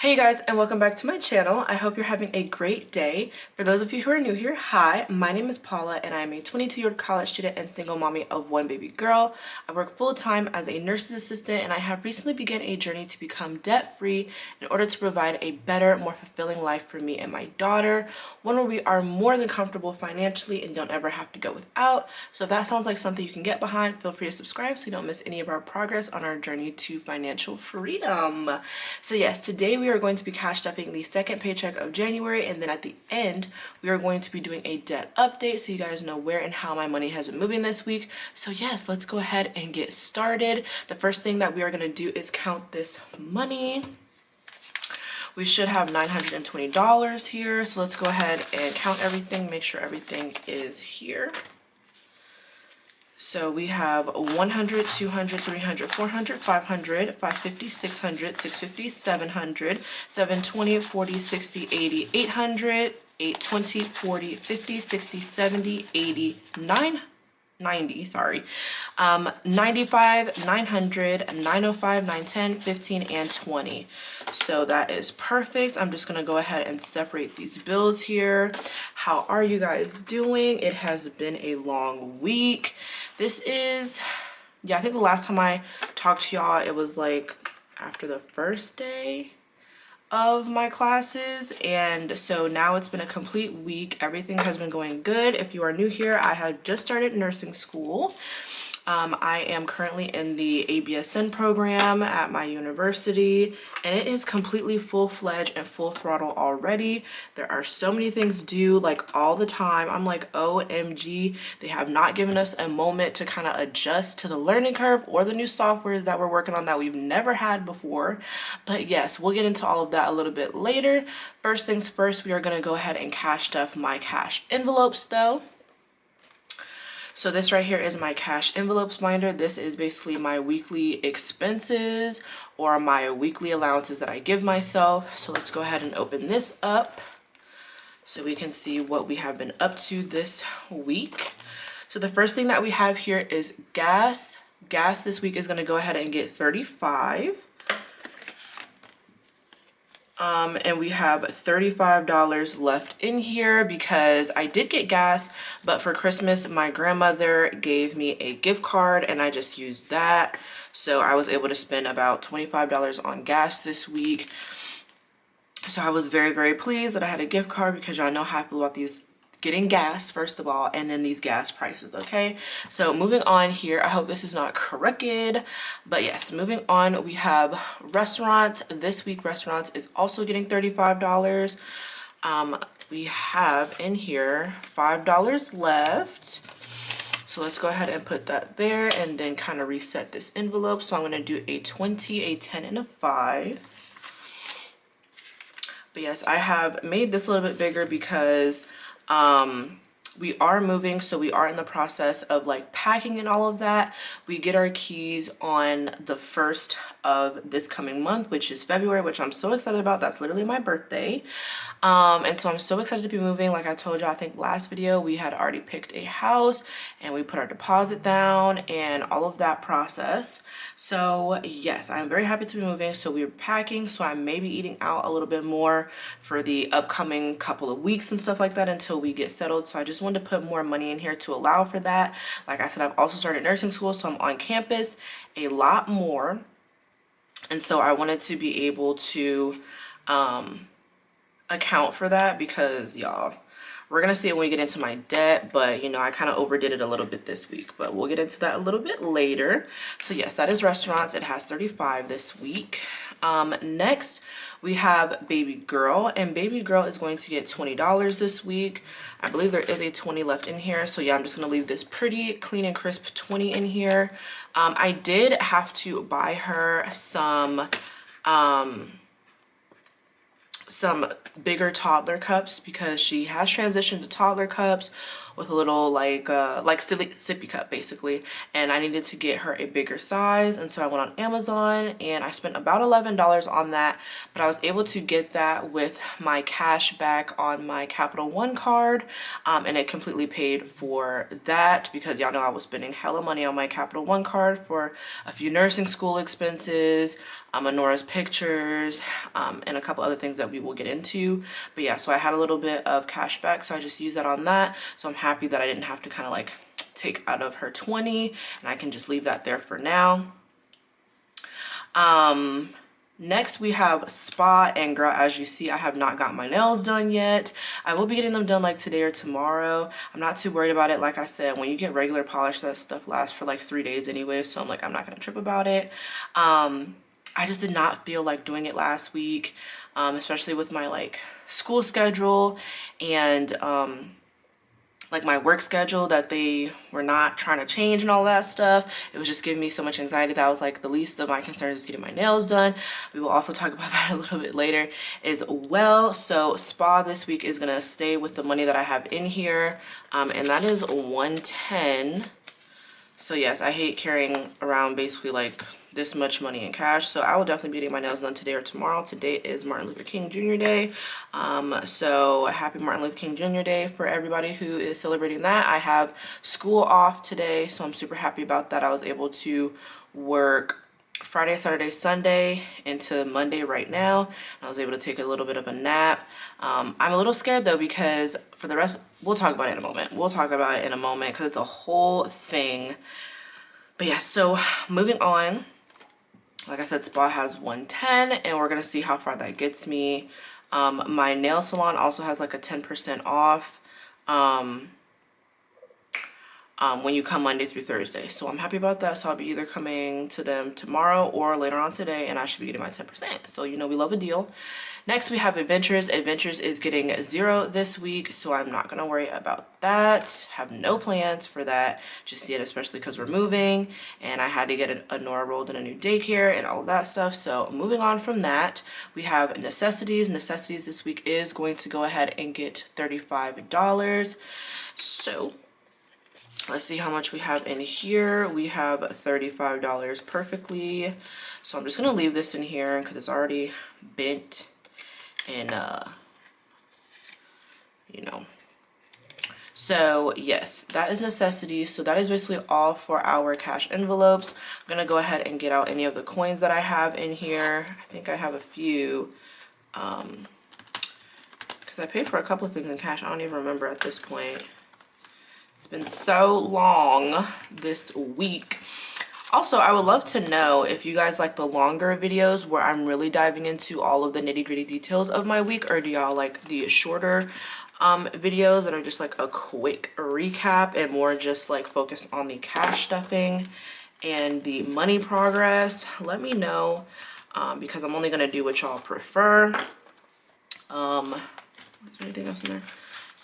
Hey you guys, and welcome back to my channel. I hope you're having a great day. For those of you who are new here, hi, my name is Paula and I'm a 22-year-old college student and single mommy of one baby girl. I work full-time as a nurse's assistant and I have recently begun a journey to become debt-free in order to provide a better, more fulfilling life for me and my daughter, one where we are more than comfortable financially and don't ever have to go without. So if that sounds like something you can get behind, feel free to subscribe so you don't miss any of our progress on our journey to financial freedom. So yes, today we are going to be cash stuffing the second paycheck of January, and then at the end we are going to be doing a debt update so you guys know where and how my money has been moving this week. So yes, let's go ahead and get started. The first thing that we are going to do is count this money. We should have $920 here, so let's go ahead and count everything, make sure everything is here. So we have 100, 200, 300, 400, 500, 550, 600, 650, 700, 720, 40, 60, 80, 800, 820, 40, 50, 60, 70, 80, 90, sorry, 95, 900, 905, 910, 15, and 20. So that is perfect. I'm just going to go ahead and separate these bills here. How are you guys doing? It has been a long week. This is, I think the last time I talked to y'all, it was like after the first day of my classes, and so now it's been a complete week. Everything has been going good. If you are new here, I have just started nursing school. I am currently in the ABSN program at my university, and it is completely full-fledged and full throttle already. There are so many things due, like all the time. I'm like, OMG, they have not given us a moment to kind of adjust to the learning curve or the new softwares that we're working on that we've never had before. But yes, we'll get into all of that a little bit later. First things first, we are going to go ahead and cash stuff my cash envelopes though. So this right here is my cash envelopes binder. This is basically my weekly expenses or my weekly allowances that I give myself. So let's go ahead and open this up so we can see what we have been up to this week. So the first thing that we have here is gas. Gas this week is going to go ahead and get $35. And we have $35 left in here because I did get gas, but for Christmas my grandmother gave me a gift card and I just used that. So I was able to spend about $25 on gas this week. So I was very, very pleased that I had a gift card because y'all know how I feel about these getting gas first of all, and then these gas prices. Okay, so moving on here, I hope this is not crooked, but yes, moving on, we have restaurants. This week restaurants is also getting $35. We have in here $5 left, so let's go ahead and put that there and then kind of reset this envelope. So I'm going to do a 20, a 10, and a 5. But yes, I have made this a little bit bigger because we are moving, so we are in the process of like packing and all of that. We get our keys on the 1st of this coming month, which is February, which I'm so excited about. That's literally my birthday. And so I'm so excited to be moving. Like I told you, I think last video we had already picked a house and we put our deposit down and all of that process. So yes, I'm very happy to be moving. So we're packing, so I may be eating out a little bit more for the upcoming couple of weeks and stuff like that until we get settled. So I just wanted to put more money in here to allow for that. Like I said, I've also started nursing school, so I'm on campus a lot more. And so I wanted to be able to account for that because y'all, we're gonna see it when we get into my debt, but you know, I kind of overdid it a little bit this week, but we'll get into that a little bit later. So yes, that is restaurants. It has 35 this week. Next we have baby girl, and baby girl is going to get $20 this week. I believe there is a 20 left in here, so yeah, I'm just gonna leave this pretty clean and crisp 20 in here. I did have to buy her some some bigger toddler cups because she has transitioned to toddler cups with a little like sippy cup basically, and I needed to get her a bigger size, and so I went on Amazon and I spent about $11 on that, but I was able to get that with my cash back on my Capital One card, and it completely paid for that because y'all know I was spending hella money on my Capital One card for a few nursing school expenses, Anora's pictures, and a couple other things that we will get into. But yeah, so I had a little bit of cash back, so I just used that on that. So I'm happy that I didn't have to kind of like take out of her 20, and I can just leave that there for now. Next we have spa, and girl, as you see, I have not got my nails done yet. I will be getting them done like today or tomorrow. I'm not too worried about it. Like I said, when you get regular polish, that stuff lasts for like 3 days anyway, so I'm like, I'm not gonna trip about it. I just did not feel like doing it last week, especially with my like school schedule and like my work schedule that they were not trying to change and all that stuff. It was just giving me so much anxiety that I was like, the least of my concerns is getting my nails done. We will also talk about that a little bit later as well. So spa this week is gonna stay with the money that I have in here, and that is $110. So yes, I hate carrying around basically like this much money in cash. So I will definitely be getting my nails done today or tomorrow. Today is Martin Luther King Jr. Day. So happy Martin Luther King Jr. Day for everybody who is celebrating that. I have school off today, so I'm super happy about that. I was able to work Friday, Saturday, Sunday into Monday right now. I was able to take a little bit of a nap. I'm a little scared though because for the rest, we'll talk about it in a moment. We'll talk about it in a moment because it's a whole thing. But yeah, so moving on. Like I said, spa has 110, and we're gonna see how far that gets me. My nail salon also has like a 10% off when you come Monday through Thursday. So I'm happy about that. So I'll be either coming to them tomorrow or later on today, and I should be getting my 10%. So you know we love a deal. Next we have Adventures. Adventures is getting 0 this week, so I'm not gonna worry about that. Have no plans for that just yet, especially because we're moving and I had to get a Nora rolled in a new daycare and all of that stuff. So moving on from that, we have Necessities. Necessities this week is going to go ahead and get $35. So let's see how much we have in here. We have $35 perfectly. So I'm just gonna leave this in here because it's already bent and you know. So yes, that is necessities. So that is basically all for our cash envelopes. I'm gonna go ahead and get out any of the coins that I have in here. I think I have a few because I paid for a couple of things in cash. I don't even remember at this point. It's been so long this week. Also, I would love to know if you guys like the longer videos where I'm really diving into all of the nitty-gritty details of my week, or do y'all like the shorter videos that are just like a quick recap and more just like focused on the cash stuffing and the money progress? Let me know because I'm only gonna do what y'all prefer. Is there anything else in there?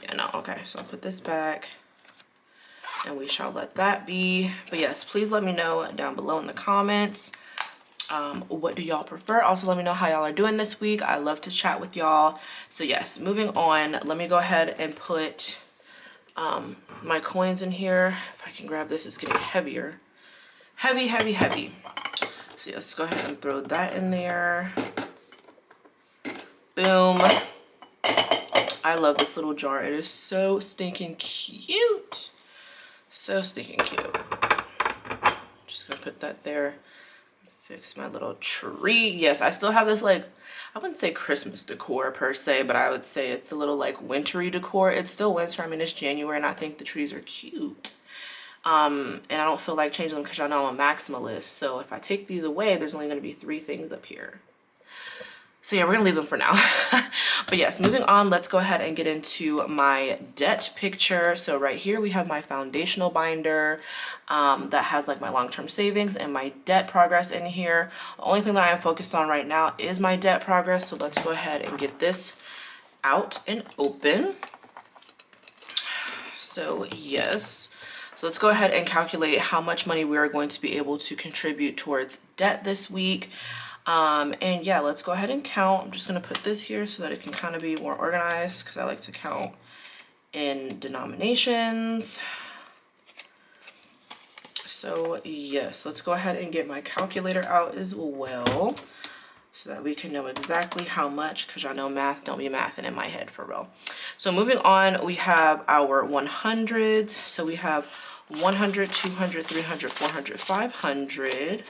Yeah, no, okay, so I'll put this back and we shall let that be. But yes, please let me know down below in the comments what do y'all prefer. Also let me know how y'all are doing this week. I love to chat with y'all. So yes, moving on, let me go ahead and put my coins in here. If I can grab this, it's getting heavier. Heavy. So yes, go ahead and throw that in there. Boom. I love this little jar. It is so stinking cute. So stinking cute. Just gonna put that there. Fix my little tree. Yes, I still have this like, I wouldn't say Christmas decor per se, but I would say it's a little like wintry decor. It's still winter. I mean, it's January and I think the trees are cute. And I don't feel like changing them because y'all know I'm a maximalist. So if I take these away, there's only gonna be 3 things up here. So yeah, we're gonna leave them for now. But yes, moving on, let's go ahead and get into my debt picture. So right here we have my foundational binder that has like my long-term savings and my debt progress in here. The only thing that I am focused on right now is my debt progress. So let's go ahead and get this out and open. So yes, so let's go ahead and calculate how much money we are going to be able to contribute towards debt this week. And yeah, let's go ahead and count. I'm just gonna put this here so that it can kind of be more organized because I like to count in denominations. So yes, let's go ahead and get my calculator out as well so that we can know exactly how much, because y'all know math don't be mathing in my head for real. So moving on, we have our 100s. So we have 100, 200, 300, 400, 500.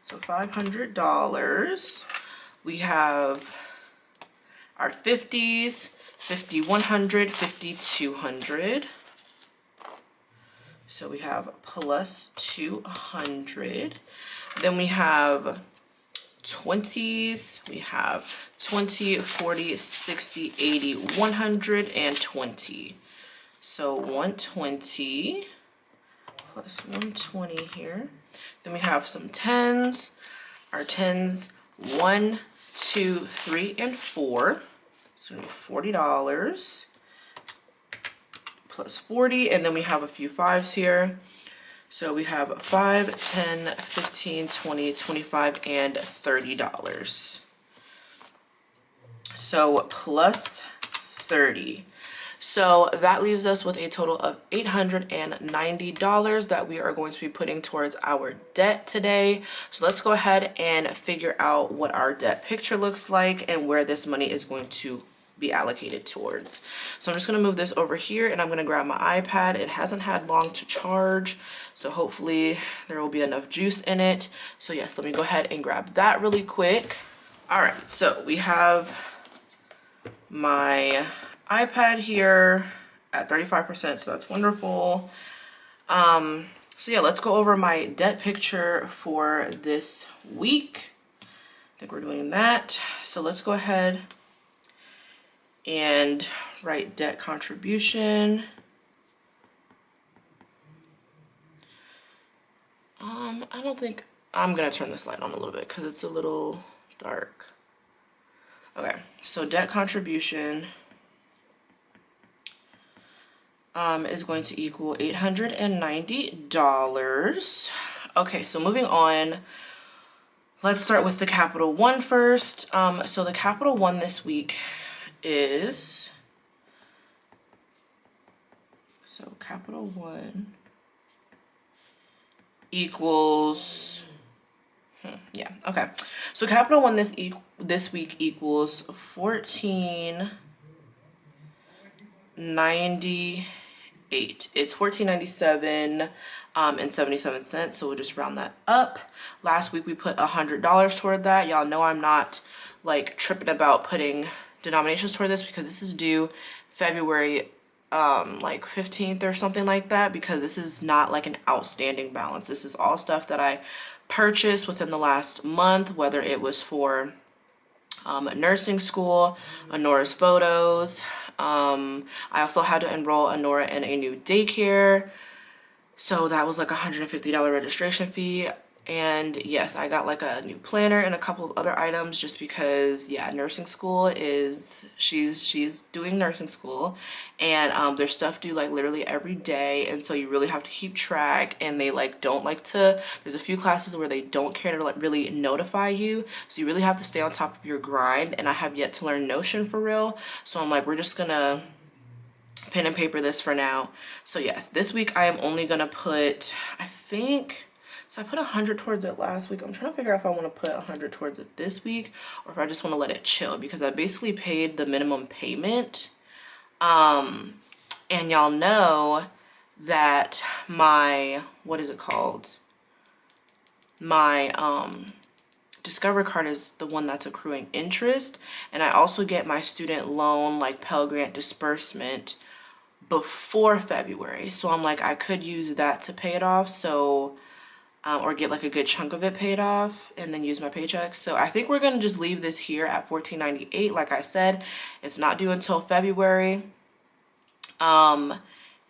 So $500. We have our 50s, 50, 100, 50, 200. So we have plus 200. Then we have 20s. We have 20, 40, 60, 80, 120. So 120 plus 120 here. Then we have some 10s. Our 10s, 1, 2, 3, and 4. It's gonna be $40 plus 40, and then we have a few 5s here. So we have 5, 10, 15, 20, 25, and $30. So plus 30. So that leaves us with a total of $890 that we are going to be putting towards our debt today. So let's go ahead and figure out what our debt picture looks like and where this money is going to be allocated towards. So I'm just gonna move this over here and I'm gonna grab my iPad. It hasn't had long to charge, so hopefully there will be enough juice in it. So yes, let me go ahead and grab that really quick. All right, so we have my iPad here at 35%, so that's wonderful. So yeah, let's go over my debt picture for this week. I think we're doing that. So let's go ahead and write debt contribution. I don't think, I'm gonna turn this light on a little bit because it's a little dark. Okay, so debt contribution is going to equal $890. Okay, so moving on, let's start with the Capital One first. So the Capital One this week is, so Capital One equals, yeah, okay. So Capital One this week equals 1498. It's 1497 and 77 cents. So we'll just round that up. Last week we put $100 toward that. Y'all know I'm not like tripping about putting denominations toward this because this is due February like 15th or something like that, because this is not like an outstanding balance. This is all stuff that I purchased within the last month, whether it was for nursing school, Honora's photos. I also had to enroll Honora in a new daycare, so that was like $150 registration fee. And yes, I got like a new planner and a couple of other items just because, yeah, nursing school is, she's doing nursing school, and there's stuff due like literally every day, and so you really have to keep track, and they like don't like to, there's a few classes where they don't care to like really notify you, so you really have to stay on top of your grind, and I have yet to learn Notion for real, so I'm like, we're just gonna pen and paper this for now. So yes, this week I am only gonna put, I think, so I put 100 towards it last week. I'm trying to figure out if I want to put 100 towards it this week or if I just want to let it chill, because I basically paid the minimum payment. And y'all know that my, what is it called? My Discover card is the one that's accruing interest. And I also get my student loan, like Pell Grant disbursement before February. So I'm like, I could use that to pay it off. So or get like a good chunk of it paid off and then use my paycheck. So I think we're gonna just leave this here at $14.98. Like I said, it's not due until February, and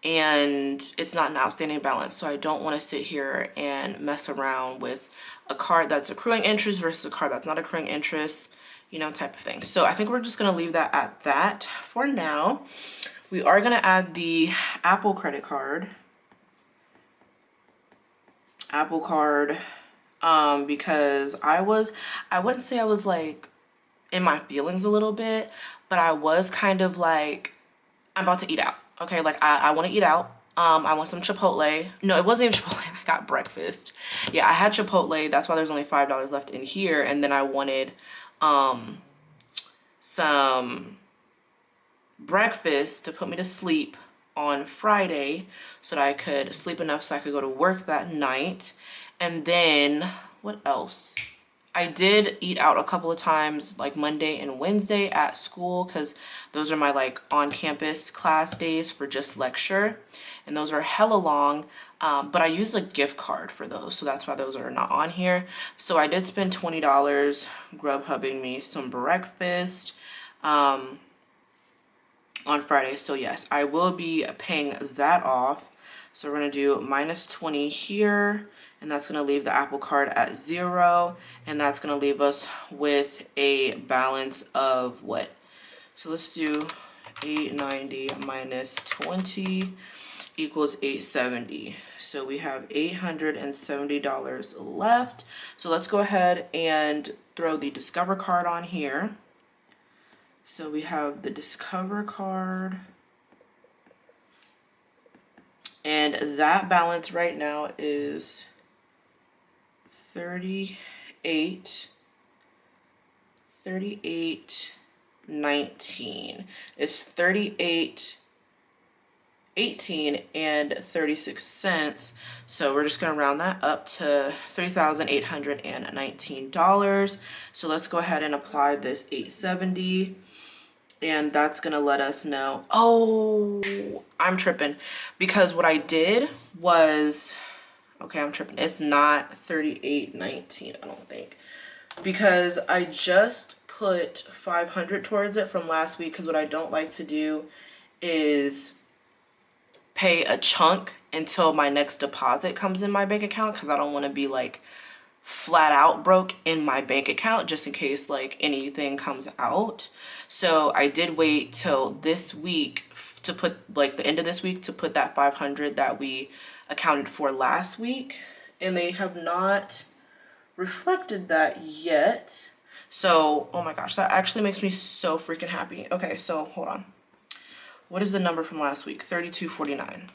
it's not an outstanding balance. So I don't want to sit here and mess around with a card that's accruing interest versus a card that's not accruing interest, you know, type of thing. So I think we're just gonna leave that at that for now. We are gonna add the Apple credit card. Apple card because I wouldn't say I was like in my feelings a little bit, but I was kind of like, I'm about to eat out. Okay, like I want to eat out. I want some Chipotle. No, it wasn't even Chipotle. I got breakfast. Yeah, I had Chipotle. That's why there's only $5 left in here. And then I wanted some breakfast to put me to sleep on Friday so that I could sleep enough so I could go to work that night. And then what else? I did eat out a couple of times, like Monday and Wednesday at school, because those are my like on-campus class days for just lecture, and those are hella long, but I use a gift card for those, so that's why those are not on here. So I did spend $20 Grubhubbing me some breakfast on Friday, so yes, I will be paying that off. So we're gonna do minus 20 here, and that's gonna leave the Apple Card at 0, and that's gonna leave us with a balance of what? So let's do 890 minus 20 equals 870. So we have $870 left. So let's go ahead and throw the Discover card on here. So we have the Discover card. And that balance right now is 19. It's 38.18 and 36 cents. So we're just gonna round that up to $3,819. So let's go ahead and apply this 870. And that's gonna let us know, oh, I'm tripping, because what I did was, okay, I'm tripping, it's not 38.19, I don't think, because I just put 500 towards it from last week, because what I don't like to do is pay a chunk until my next deposit comes in my bank account, because I don't want to be like flat out broke in my bank account just in case like anything comes out. So I did wait till this week to put like the end of this week to put that 500 that we accounted for last week, and they have not reflected that yet. So oh my gosh, that actually makes me so freaking happy. Okay, so hold on, what is the number from last week? 3249.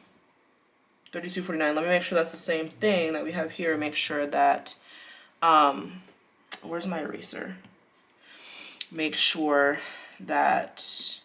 3249. Let me make sure that's the same thing that we have here. Make sure that where's my eraser? Make sure that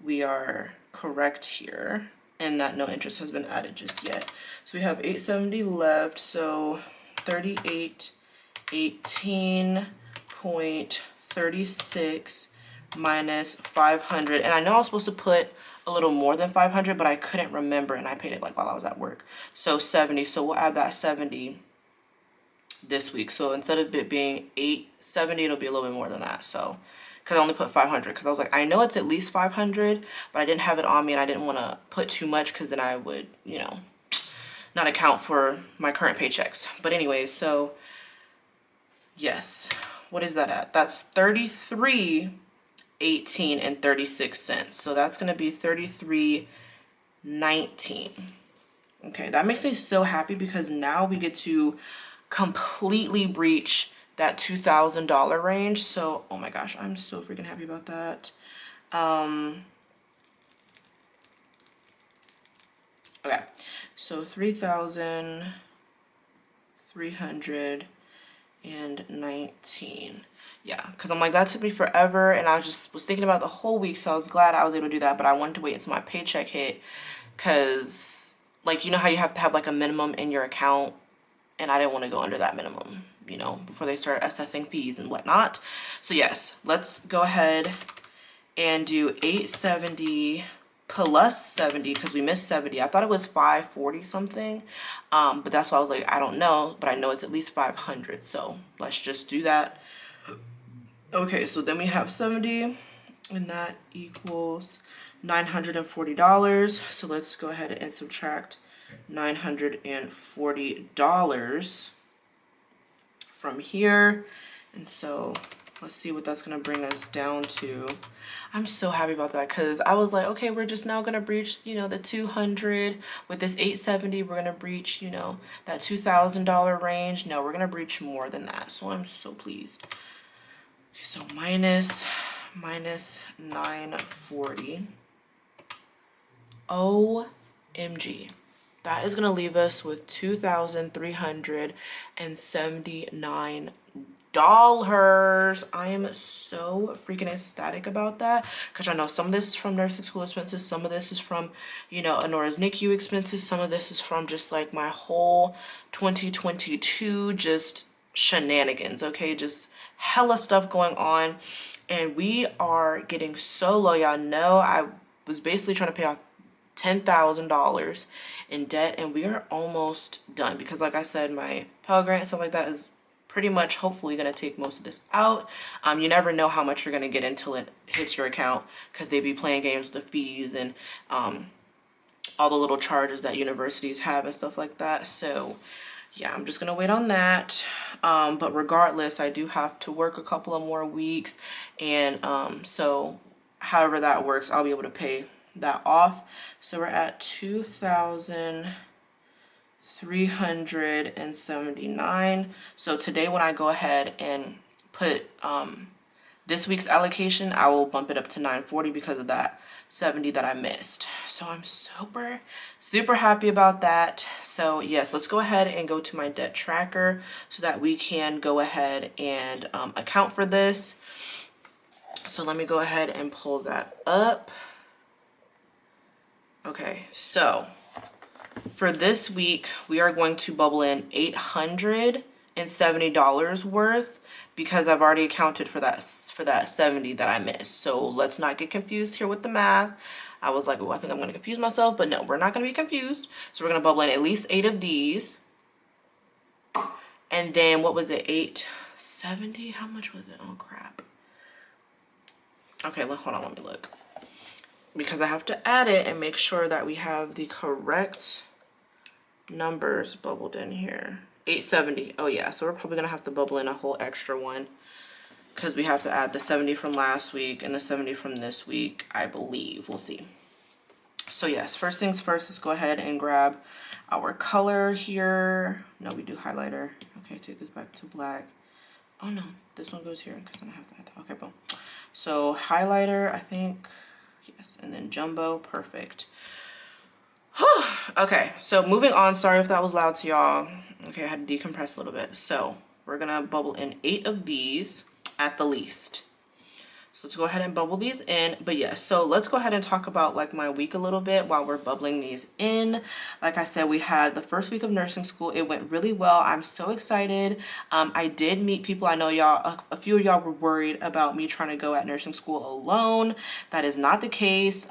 we are correct here and that no interest has been added just yet. So we have 870 left, so 3818.36 minus 500. And I know I was supposed to put a little more than 500, but I couldn't remember, and I paid it like while I was at work. So 70, so we'll add that 70 this week. So instead of it being 870, it'll be a little bit more than that. So because I only put 500, because I was like, I know it's at least 500, but I didn't have it on me and I didn't want to put too much because then I would, you know, not account for my current paychecks. But anyways, so yes, what is that at? That's 33.18 and 36 cents. So that's going to be 33.19. Okay, that makes me so happy because now we get to completely breach that $2,000 range. So oh my gosh, I'm so freaking happy about that. Okay, so 3,319. Yeah, because I'm like, that took me forever, and I just was thinking about the whole week, so I was glad I was able to do that, but I wanted to wait until my paycheck hit, because like, you know how you have to have like a minimum in your account, and I didn't want to go under that minimum, you know, before they start assessing fees and whatnot. So yes, let's go ahead and do 870 plus 70, because we missed 70. I thought it was 540 something, but that's why I was like, I don't know, but I know it's at least 500, so let's just do that. Okay, so then we have 70, and that equals $940. So let's go ahead and subtract $940 from here. And so let's see what that's gonna bring us down to. I'm so happy about that because I was like, okay, we're just now gonna breach, you know, the 200 with this 870. We're gonna breach, you know, that $2,000 range. No, we're gonna breach more than that. So I'm so pleased. Okay, so minus 940. OMG. That is gonna leave us with $2,379. I am so freaking ecstatic about that because I know some of this is from nursing school expenses, some of this is from, you know, Anora's NICU expenses, some of this is from just like my whole 2022 just shenanigans, okay? Just hella stuff going on, and we are getting so low. Y'all know I was basically trying to pay off $10,000 in debt, and we are almost done because, like I said, my Pell Grant and stuff like that is pretty much hopefully going to take most of this out. You never know how much you're going to get until it hits your account because they be playing games with the fees and all the little charges that universities have and stuff like that. So yeah, I'm just gonna wait on that. But regardless, I do have to work a couple of more weeks, and so however that works, I'll be able to pay that off. So we're at 2,379. So today when I go ahead and put this week's allocation, I will bump it up to 940 because of that 70 that I missed. So I'm super happy about that. So yes, let's go ahead and go to my debt tracker so that we can go ahead and account for this. So let me go ahead and pull that up. Okay, so for this week, we are going to bubble in $870 worth because I've already accounted for that 70 that I missed. So let's not get confused here with the math. I was like, oh, I think I'm gonna confuse myself, but no, we're not gonna be confused. So we're gonna bubble in at least 8 of these. And then what was it, 870? How much was it? Oh crap. Okay, hold on, let me look. Because I have to add it and make sure that we have the correct numbers bubbled in here. 870. Oh yeah, so we're probably gonna have to bubble in a whole extra one because we have to add the 70 from last week and the 70 from this week, I believe. We'll see. So yes, first things first, let's go ahead and grab our color here. No, we do highlighter. Okay, take this back to black. Oh no, this one goes here because then I have to add that. Okay, boom. So highlighter, I think, yes, and then jumbo, perfect. Okay, so moving on. Sorry if that was loud to y'all. Okay, I had to decompress a little bit. So we're gonna bubble in 8 of these at the least. So let's go ahead and bubble these in. But yes, so let's go ahead and talk about like my week a little bit while we're bubbling these in. Like I said, we had the first week of nursing school. It went really well. I'm so excited. I did meet people. I know y'all, a few of y'all were worried about me trying to go at nursing school alone. That is not the case.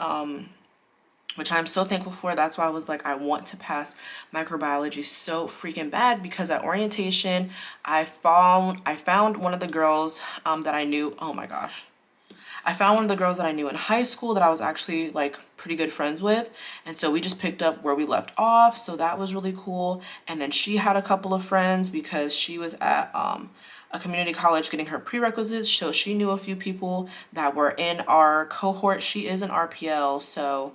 Which I'm so thankful for. That's why I was like, I want to pass microbiology so freaking bad, because at orientation, I found one of the girls that I knew. Oh my gosh. I found one of the girls that I knew in high school that I was actually like pretty good friends with. And so we just picked up where we left off. So that was really cool. And then she had a couple of friends because she was at a community college getting her prerequisites. So she knew a few people that were in our cohort. She is an RPL. So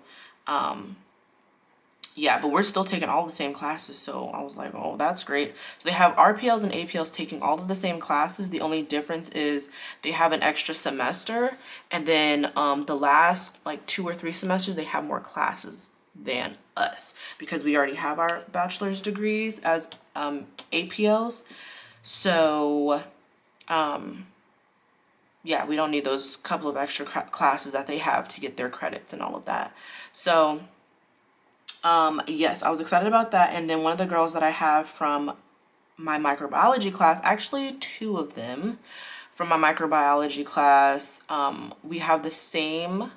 yeah, but we're still taking all the same classes. So I was like, oh, that's great. So they have RPLs and APLs taking all of the same classes. The only difference is they have an extra semester. And then the last like 2 or 3 semesters, they have more classes than us because we already have our bachelor's degrees as APLs. So yeah, we don't need those couple of extra classes that they have to get their credits and all of that. So yes, I was excited about that. And then one of the girls that I have from my microbiology class, actually 2 of them from my microbiology class, we have the same,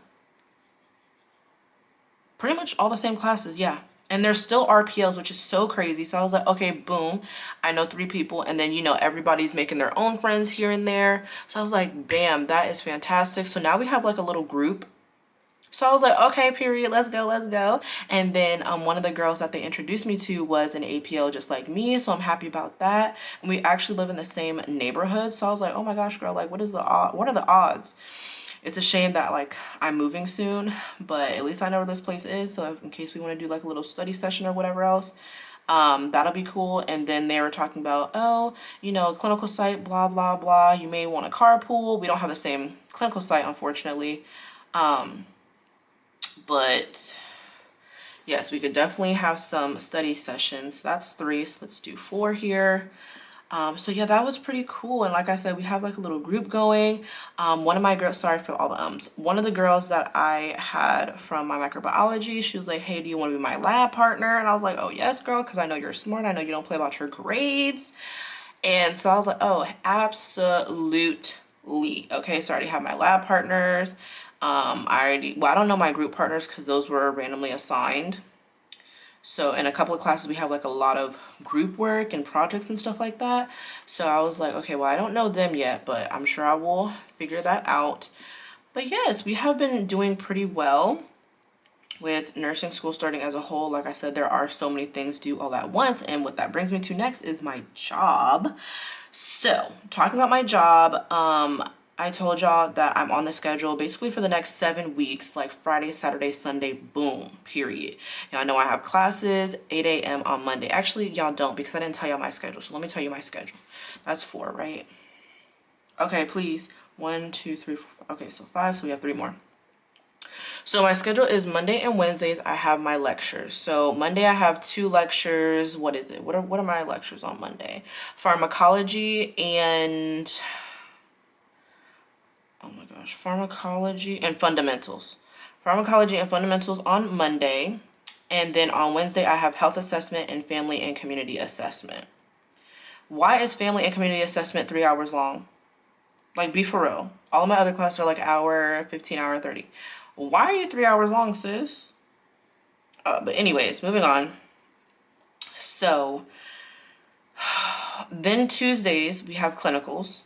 pretty much all the same classes, yeah. And they're still RPLs, which is so crazy. So I was like, okay, boom, I know 3 people. And then, you know, everybody's making their own friends here and there. So I was like, bam, that is fantastic. So now we have like a little group So I was like, okay, period, let's go, let's go. And then one of the girls that they introduced me to was an APO just like me, so I'm happy about that. And we actually live in the same neighborhood, so I was like, oh my gosh, girl, like what are the odds? It's a shame that like I'm moving soon, but at least I know where this place is, so in case we want to do like a little study session or whatever else, that'll be cool. And then they were talking about, oh, you know, clinical site, blah, blah, blah. You may want a carpool. We don't have the same clinical site, unfortunately. But yes, we could definitely have some study sessions. That's 3, so let's do 4 here. So yeah, that was pretty cool. And like I said, we have like a little group going. One of my girls, sorry for all the ums. One of the girls that I had from my microbiology, she was like, hey, do you want to be my lab partner? And I was like, oh yes, girl, because I know you're smart. I know you don't play about your grades. And so I was like, oh, absolutely. Okay, so I already have my lab partners. I don't know my group partners because those were randomly assigned. So in a couple of classes, we have like a lot of group work and projects and stuff like that. So I was like, okay, well, I don't know them yet, but I'm sure I will figure that out. But yes, we have been doing pretty well with nursing school starting as a whole. Like I said, there are so many things due all at once. And what that brings me to next is my job. So talking about my job, I told y'all that I'm on the schedule basically for the next 7 weeks, like Friday, Saturday, Sunday, boom, period. Y'all know I have classes 8 a.m. on Monday. Actually, y'all don't, because I didn't tell y'all my schedule. So let me tell you my schedule. That's 4, right? Okay, please. 1, 2, 3, 4. Okay, so 5. So we have 3 more. So my schedule is Monday and Wednesdays. I have my lectures. So Monday I have 2 lectures. What is it? What are my lectures on Monday? Pharmacology and oh my gosh, pharmacology and fundamentals. Pharmacology and fundamentals on Monday. And then on Wednesday, I have health assessment and family and community assessment. Why is family and community assessment 3 hours long? Like, be for real. All of my other classes are like hour, 15, hour, 30. Why are you 3 hours long, sis? But anyways, moving on. So then Tuesdays, we have clinicals.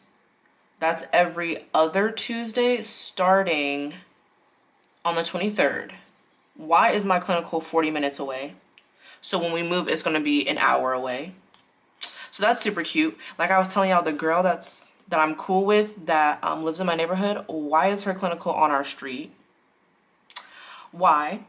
That's every other Tuesday starting on the 23rd. Why is my clinical 40 minutes away? So when we move, it's going to be an hour away. So that's super cute. Like I was telling y'all, the girl that I'm cool with that lives in my neighborhood, why is her clinical on our street? Why?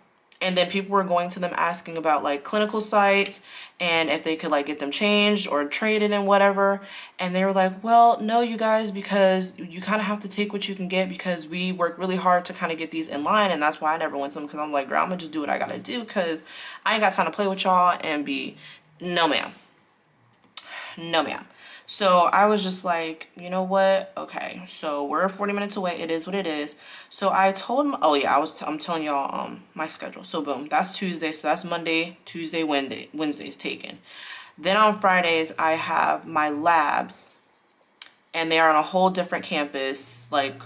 And then people were going to them asking about like clinical sites and if they could like get them changed or traded and whatever. And they were like, well, no, you guys, because you kind of have to take what you can get because we work really hard to kind of get these in line. And that's why I never went to them, because I'm like, girl, I'm gonna just do what I gotta do because I ain't got time to play with y'all and be, no ma'am. No ma'am. So I was just like, you know what? Okay, so we're 40 minutes away. It is what it is. So I told him, oh yeah, I'm telling y'all my schedule. So boom, that's Tuesday. So that's Monday, Tuesday, Wednesday's taken. Then on Fridays, I have my labs, and they are on a whole different campus, like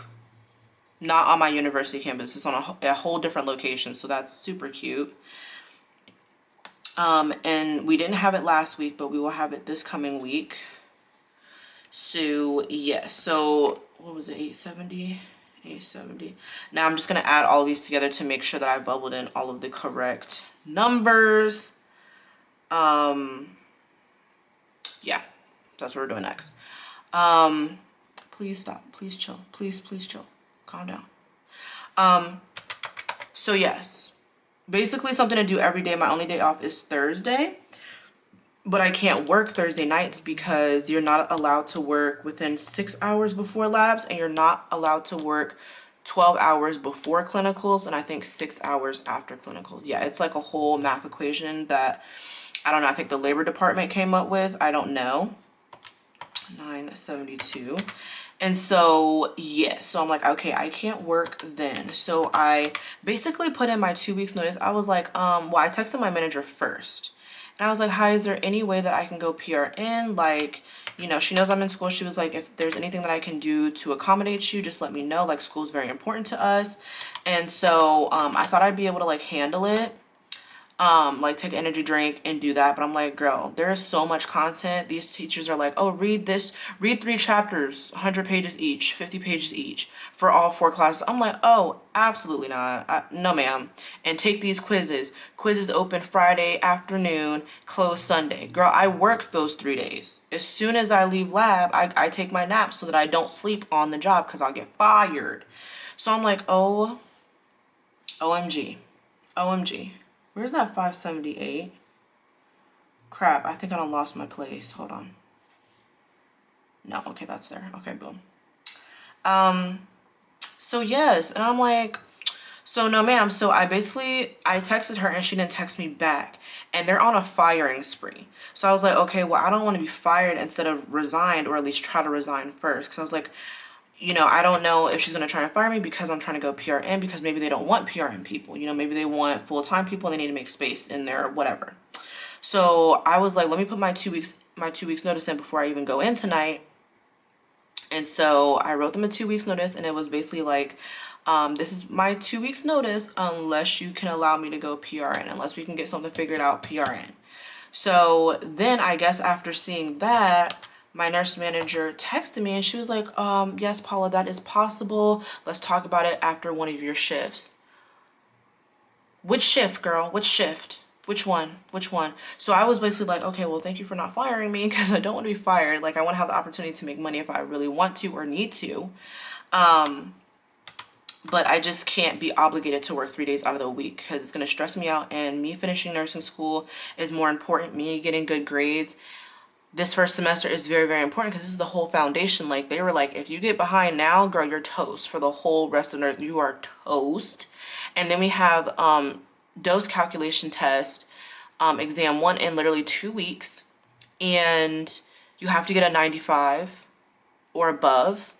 not on my university campus. It's on a whole different location. So that's super cute. And we didn't have it last week, but we will have it this coming week. So yes, so what was it, 870? Now I'm just gonna add all these together to make sure that I've bubbled in all of the correct numbers. Yeah, that's what we're doing next. Please stop, please chill, please chill, calm down. So yes, basically something to do every day. My only day off is Thursday. But I can't work Thursday nights because you're not allowed to work within 6 hours before labs, and you're not allowed to work 12 hours before clinicals, and I think 6 hours after clinicals. Yeah, it's like a whole math equation that, I don't know, I think the labor department came up with. I don't know. 972. And so, yes, so I'm like, okay, I can't work then. So I basically put in my 2 weeks notice. I was like, well, I texted my manager first. And I was like, hi, is there any way that I can go PRN? Like, you know, she knows I'm in school. She was like, if there's anything that I can do to accommodate you, just let me know. Like, school is very important to us. And so I thought I'd be able to, like, handle it. like take an energy drink and do that. But I'm like, girl, there's so much content. These teachers are like, oh, read this, read 3 chapters, 100 pages each, 50 pages each for all 4 classes. I'm like, oh, absolutely not. No, ma'am. And take these quizzes. Quizzes open Friday afternoon, close Sunday. Girl, I work those 3 days. As soon as I leave lab, I take my nap so that I don't sleep on the job because I'll get fired. So I'm like, oh, OMG. OMG. Where's that 578? Crap, I think I done lost my place. Hold on. No, okay, that's there. Okay, boom. So yes, and I'm like, so no ma'am. So I texted her and she didn't text me back. And they're on a firing spree. So I was like, okay, well, I don't want to be fired instead of resigned, or at least try to resign first. Because I was like, you know, I don't know if she's going to try and fire me because I'm trying to go PRN, because maybe they don't want PRN people. You know, maybe they want full-time people and they need to make space in there, whatever. So I was like, let me put my 2 weeks notice in before I even go in tonight. And so I wrote them a 2 weeks notice, and it was basically like, this is my 2 weeks notice unless you can allow me to go PRN, unless we can get something figured out PRN. So then I guess after seeing that, my nurse manager texted me and she was like, yes, Paula, that is possible. Let's talk about it after one of your shifts. Which shift, girl? Which shift? Which one? Which one? So I was basically like, okay, well, thank you for not firing me, because I don't want to be fired. Like, I want to have the opportunity to make money if I really want to or need to. But I just can't be obligated to work 3 days out of the week, because it's going to stress me out, and me finishing nursing school is more important. Me getting good grades this first semester is very, very important, because this is the whole foundation. Like, they were like, if you get behind now, girl, you're toast for the whole rest of nursing. You are toast. And then we have dose calculation test, exam 1 in literally 2 weeks, and you have to get a 95 or above.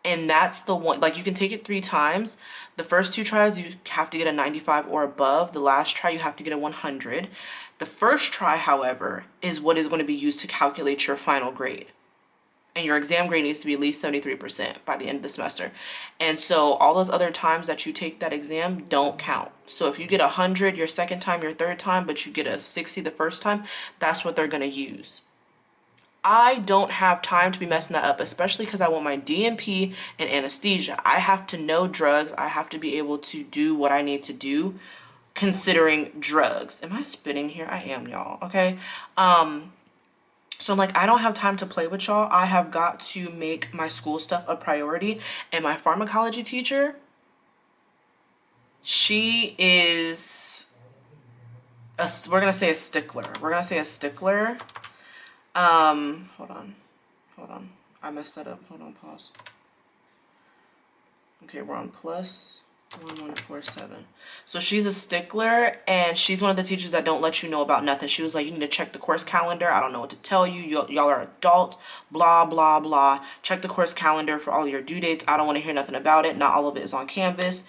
And that's the one, like, you can take it 3 times. The first 2 tries, you have to get a 95 or above. The last try, you have to get a 100. The first try, however, is what is going to be used to calculate your final grade. And your exam grade needs to be at least 73% by the end of the semester. And so all those other times that you take that exam don't count. So if you get 100 your second time, your third time, but you get a 60 the first time, that's what they're going to use. I don't have time to be messing that up, especially because I want my DNP and anesthesia. I have to know drugs. I have to be able to do what I need to do considering drugs. Am I spitting here? I am, y'all. Okay. So I'm like, I don't have time to play with y'all. I have got to make my school stuff a priority. And my pharmacology teacher, she is we're going to say a stickler. We're going to say a stickler. Hold on. I messed that up. Hold on, pause. Okay, we're on plus 1147. So she's a stickler, and she's one of the teachers that don't let you know about nothing. She was like, you need to check the course calendar. I don't know what to tell you. Y'all are adults, blah, blah, blah. Check the course calendar for all your due dates. I don't want to hear nothing about it. Not all of it is on Canvas.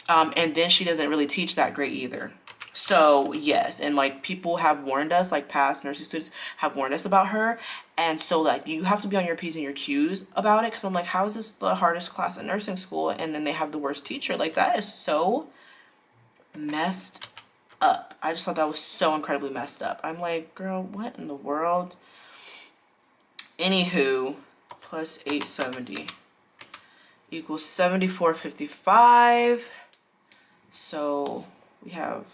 And then she doesn't really teach that great either. So yes, and like people have warned us, like past nursing students have warned us about her, and so like you have to be on your P's and your Q's about it, because I'm like, how is this the hardest class in nursing school and then they have the worst teacher? Like, that is so messed up. I just thought that was so incredibly messed up. I'm like, girl, what in the world? Anywho, plus 870 equals 7455. So we have,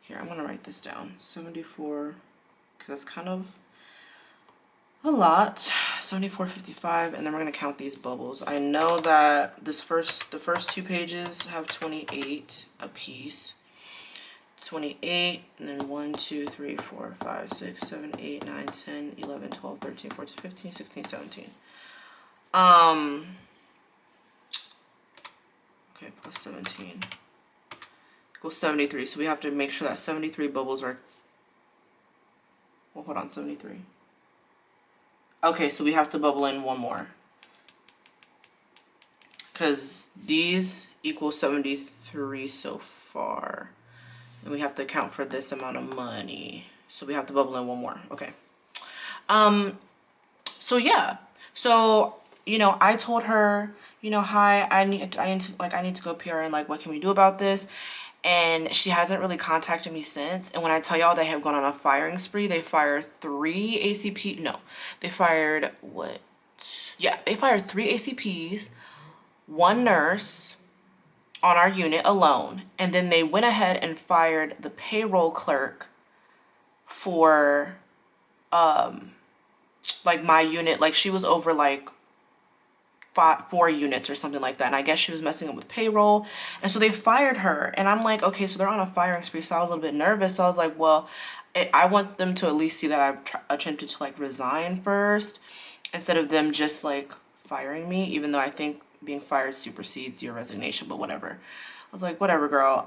here, I'm going to write this down. 74, because it's kind of a lot. 7455, and then we're going to count these bubbles. I know that the first 2 pages have 28 apiece. 28, and then 1, 2, 3, 4, 5, 6, 7, 8, 9, 10, 11, 12, 13, 14, 15, 16, 17. Okay, plus 17. Equals 73. So we have to make sure that 73 bubbles are, well, hold on, 73. Okay, so we have to bubble in one more, because these equal 73 so far, and we have to account for this amount of money, so we have to bubble in one more. Okay. So yeah, so you know, I told her, you know, hi, I need to go PRN, like, what can we do about this? and she hasn't really contacted me since. And when I tell y'all they have gone on a firing spree, they fired 3 ACP, no, they fired what? Yeah, they fired 3 ACPs, 1 nurse on our unit alone, and then they went ahead and fired the payroll clerk for like my unit. Like she was over like 4 units or something like that, and I guess she was messing up with payroll, and so they fired her. And I'm like, okay, so they're on a firing spree. So I was a little bit nervous. So I was like, well, I want them to at least see that I've attempted to like resign first, instead of them just like firing me, even though I think being fired supersedes your resignation, but whatever. I was like, whatever, girl.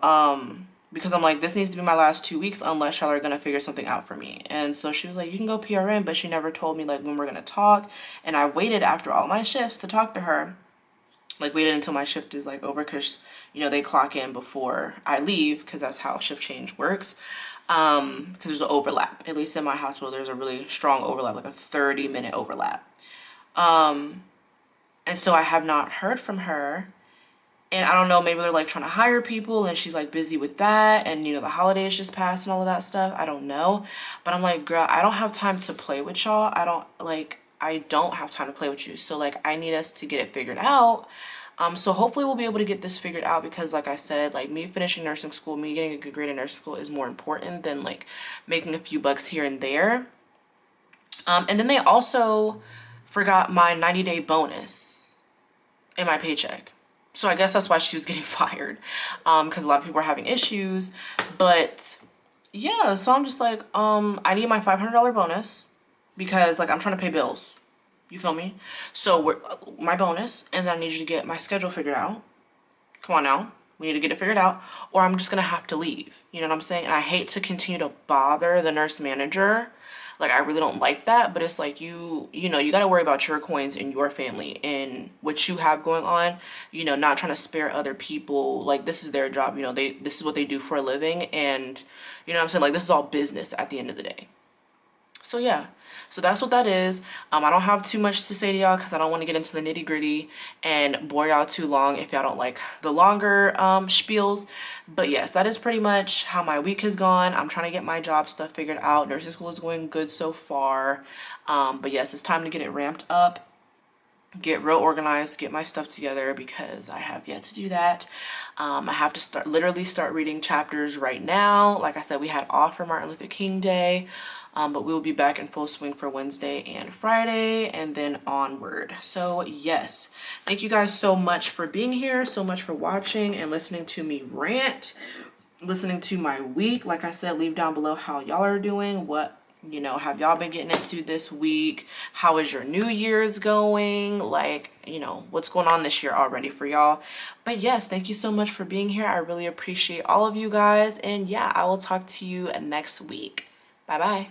Because I'm like, this needs to be my last 2 weeks unless y'all are gonna figure something out for me. And so she was like, you can go PRN, but she never told me like when we're gonna talk. And I waited after all my shifts to talk to her. Like waited until my shift is like over, because you know they clock in before I leave, because that's how shift change works. Because there's an overlap. At least in my hospital, there's a really strong overlap, like a 30-minute overlap. And so I have not heard from her. And I don't know, maybe they're like trying to hire people and she's like busy with that, and you know the holidays just passed and all of that stuff. I don't know. But I'm like, girl, I don't have time to play with y'all. I don't have time to play with you. So like I need us to get it figured out. So hopefully we'll be able to get this figured out, because like I said, like me finishing nursing school, me getting a good grade in nursing school is more important than like making a few bucks here and there. And then they also forgot my 90-day bonus in my paycheck. So I guess that's why she was getting fired, because a lot of people were having issues. But yeah, so I'm just like, I need my $500 bonus, because like I'm trying to pay bills. You feel me? So my bonus, and then I need you to get my schedule figured out. Come on now. We need to get it figured out, or I'm just going to have to leave. You know what I'm saying? And I hate to continue to bother the nurse manager. Like, I really don't like that, but it's like you know, you got to worry about your coins and your family and what you have going on, you know, not trying to spare other people. Like, this is their job, you know, this is what they do for a living, and you know what I'm saying? Like, this is all business at the end of the day. So yeah, so that's what that is. I don't have too much to say to y'all, because I don't want to get into the nitty gritty and bore y'all too long if y'all don't like the longer spiels. But yes, that is pretty much how my week has gone. I'm trying to get my job stuff figured out. Nursing school is going good so far. But yes, it's time to get it ramped up, get real organized, get my stuff together, because I have yet to do that. I have to literally start reading chapters right now. Like I said, we had off for Martin Luther King Day, but we will be back in full swing for Wednesday and Friday, and then onward. So yes, thank you guys so much for being here, so much for watching and listening to me rant, listening to my week. Like I said, leave down below how y'all are doing, what, you know, have y'all been getting into this week? How is your New Year's going? Like, you know, what's going on this year already for y'all? But yes, thank you so much for being here. I really appreciate all of you guys. And yeah, I will talk to you next week. Bye-bye.